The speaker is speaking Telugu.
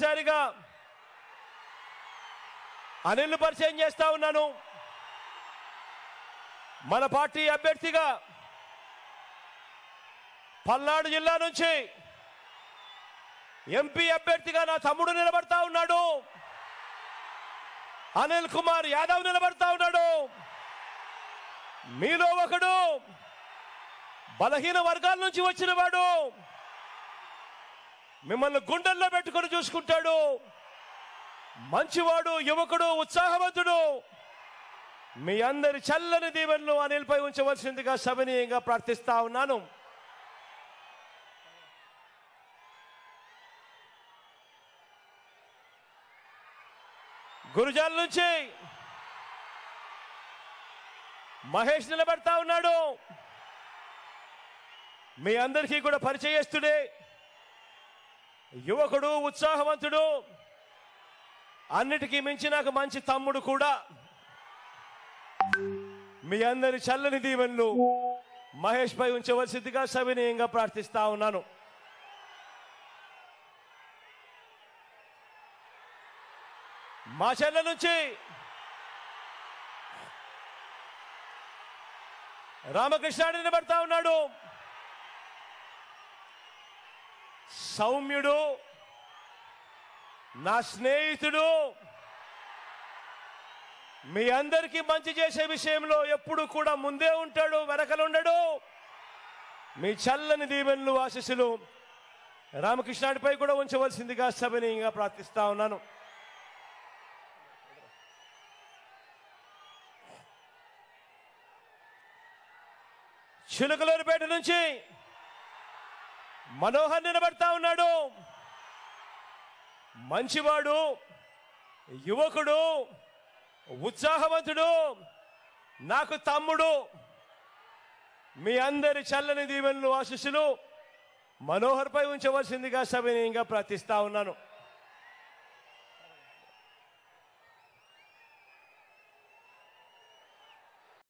సరిగా అనిల్ పరిచయం చేస్తా ఉన్నాను. మన పార్టీ అభ్యర్థిగా పల్నాడు జిల్లా నుంచి ఎంపీ అభ్యర్థిగా నా తమ్ముడు నిలబడతా ఉన్నాడు. అనిల్ కుమార్ యాదవ్ నిలబడతా ఉన్నాడు. మీలో ఒకడు బలహీన వర్గాల నుంచి వచ్చిన వాడు, మిమ్మల్ని గుండెల్లో పెట్టుకొని చూసుకుంటాడు. మంచివాడు, యువకుడు, ఉత్సాహవంతుడు. మీ అందరి చల్లని దీవెనలు అనిల్పై ఉంచవలసిందిగా సవినీయంగా ప్రార్థిస్తా ఉన్నాను. గురుజాల నుంచి మహేష్ నిలబడతా ఉన్నాడు. మీ అందరికీ కూడా పరిచయస్తుడే, యువకుడు, ఉత్సాహవంతుడు, అన్నిటికీ మించి నాకు మంచి తమ్ముడు కూడా. మీ అందరి చల్లని దీవెనలు మహేష్ పై ఉంచవలసిందిగా సవినీయంగా ప్రార్థిస్తా ఉన్నాను. మా చెల్ల నుంచి రామకృష్ణ నిలబడతా ఉన్నాడు. సౌమ్యుడు, నా స్నేహితుడు, మీ అందరికీ మంచి చేసే విషయంలో ఎప్పుడు కూడా ముందే ఉంటాడు, వెనకలుండడు. మీ చల్లని దీవెనలు, ఆశీస్సులు రామకృష్ణుడిపై కూడా ఉంచవలసిందిగా సవినీయంగా ప్రార్థిస్తా ఉన్నాను. చిలుకలూరుపేట నుంచి మనోహర్ నిలబడతా ఉన్నాడు. మంచివాడు, యువకుడు, ఉత్సాహవంతుడు, నాకు తమ్ముడు. మీ అందరి చల్లని దీవెనలు, ఆశీస్సులు మనోహర్ పై ఉంచవలసిందిగా సవినీయంగా ప్రార్థిస్తా ఉన్నాను.